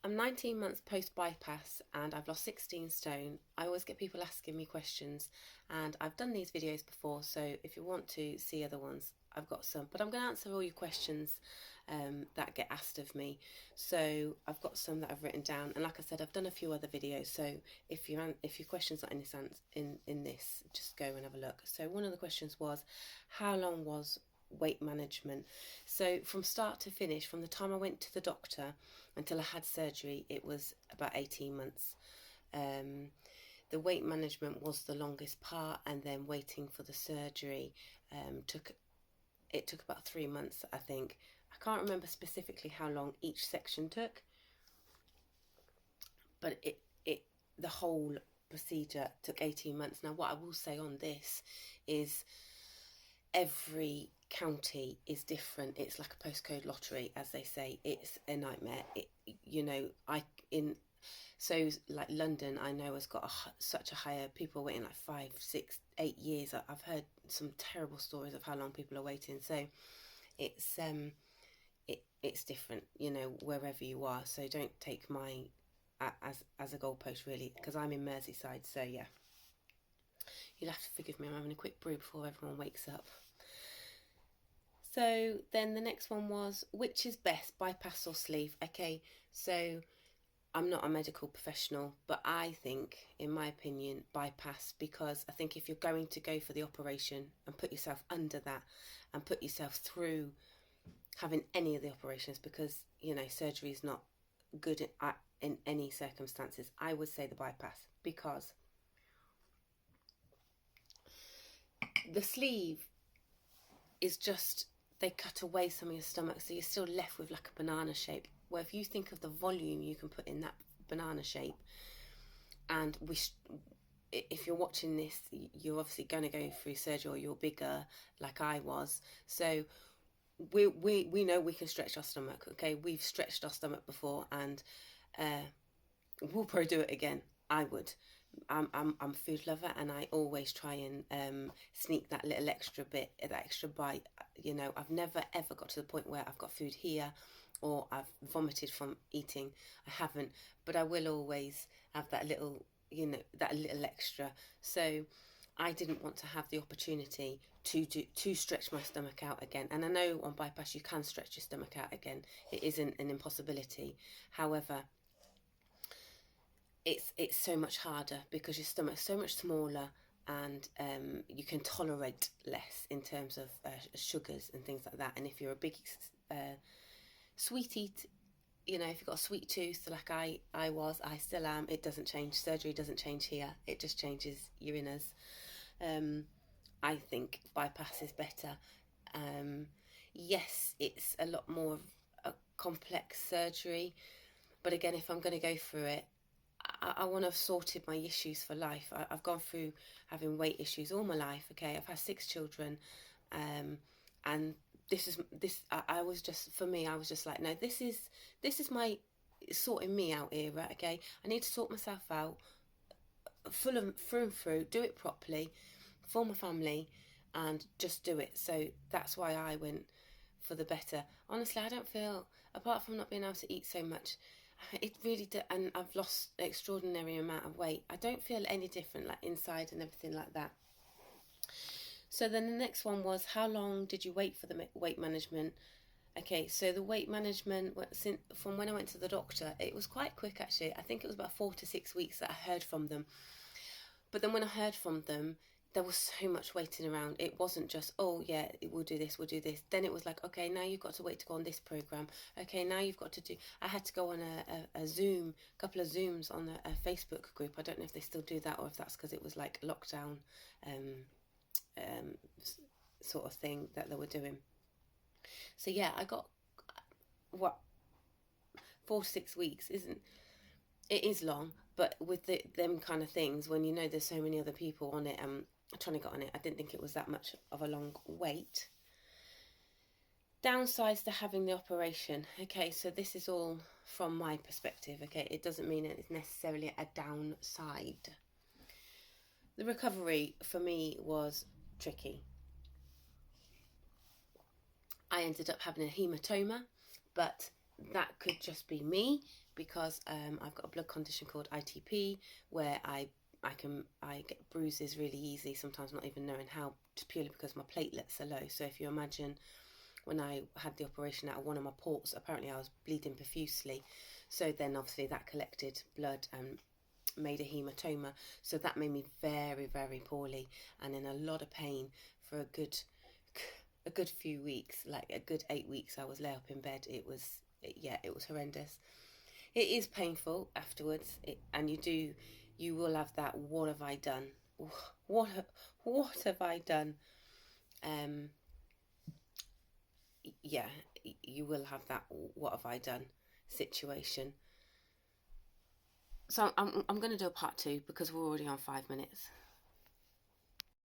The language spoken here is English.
I'm 19 months post bypass and I've lost 16 stone. I always get people asking me questions, and I've done these videos before, so if you want to see other ones, I've got some. But I'm going to answer all your questions that get asked of me. So I've got some that I've written down, and like I said, I've done a few other videos. So if your questions are in this, just go and have a look. So one of the questions was, how long was weight management? So from start to finish, from the time I went to the doctor until I had surgery, it was about 18 months. The weight management was the longest part, and then waiting for the surgery took about 3 months, I think. I can't remember specifically how long each section took, but the whole procedure took 18 months. Now, what I will say on this is every county is different. It's like a postcode lottery, as they say. It's a nightmare. So like London, I know has got such a higher, people are waiting like 5, 6, 8 years. I've heard some terrible stories of how long people are waiting. So it's different, wherever you are. So don't take my as a goalpost, really, because I'm in Merseyside. So yeah, you'll have to forgive me. I'm having a quick brew before everyone wakes up. So then the next one was, which is best, bypass or sleeve? Okay, so I'm not a medical professional, but I think, in my opinion, bypass, because I think if you're going to go for the operation and put yourself under that and put yourself through having any of the operations, because, surgery is not good in any circumstances, I would say the bypass, because the sleeve is just, they cut away some of your stomach, so you're still left with like a banana shape. Where if you think of the volume you can put in that banana shape, and if you're watching this, you're obviously going to go through surgery, or you're bigger like I was. So we know we can stretch our stomach. Okay, we've stretched our stomach before, and we'll probably do it again. I would. I'm a food lover, and I always try and sneak that little extra bit, that extra bite. I've never ever got to the point where I've got food here or I've vomited from eating. I haven't, but I will always have that little, that little extra. So I didn't want to have the opportunity to stretch my stomach out again. And I know on bypass you can stretch your stomach out again. It isn't an impossibility. However, it's so much harder because your stomach's so much smaller, and you can tolerate less in terms of sugars and things like that. And if you're a big sweet eat, if you've got a sweet tooth like I still am, it doesn't change. Surgery doesn't change here. It just changes your inners. I think bypass is better. Yes, it's a lot more of a complex surgery, but again, if I'm going to go through it, I want to have sorted my issues for life. I've gone through having weight issues all my life. Okay, I've had 6 children, and I was just, for me, I was just like, no, this is my sorting me out era. Okay, I need to sort myself out, through and through, do it properly for my family, and just do it. So that's why I went for the better. Honestly, I don't feel, apart from not being able to eat so much, it really and I've lost an extraordinary amount of weight. I don't feel any different, like inside and everything like that. So then the next one was, how long did you wait for the weight management? Okay, so the weight management, from when I went to the doctor, it was quite quick actually. I think it was about 4 to 6 weeks that I heard from them. But then when I heard from them, there was so much waiting around. It wasn't just, oh yeah, we'll do this. Then it was like, okay, now you've got to wait to go on this program. Okay, now you've got to do, I had to go on a Zoom, a couple of Zooms on a Facebook group. I don't know if they still do that, or if that's because it was like lockdown sort of thing that they were doing. So yeah, I got, 4 to 6 weeks it is long, but with them kind of things, when there's so many other people on it, trying to get on it, I didn't think it was that much of a long wait. Downsides to having the operation. Okay, so this is all from my perspective. Okay, it doesn't mean it's necessarily a downside. The recovery for me was tricky. I ended up having a hematoma, but that could just be me, because I've got a blood condition called ITP, where I get bruises really easy, sometimes not even knowing how, just purely because my platelets are low. So if you imagine, when I had the operation out of one of my ports, apparently I was bleeding profusely. So then obviously that collected blood and made a hematoma. So that made me very, very poorly and in a lot of pain for a good few weeks, like a good 8 weeks. I was lay up in bed. It was horrendous. It is painful afterwards, and you will have that, what have I done? What have I done? Yeah, you will have that, what have I done situation. So I'm going to do a part 2 because we're already on 5 minutes.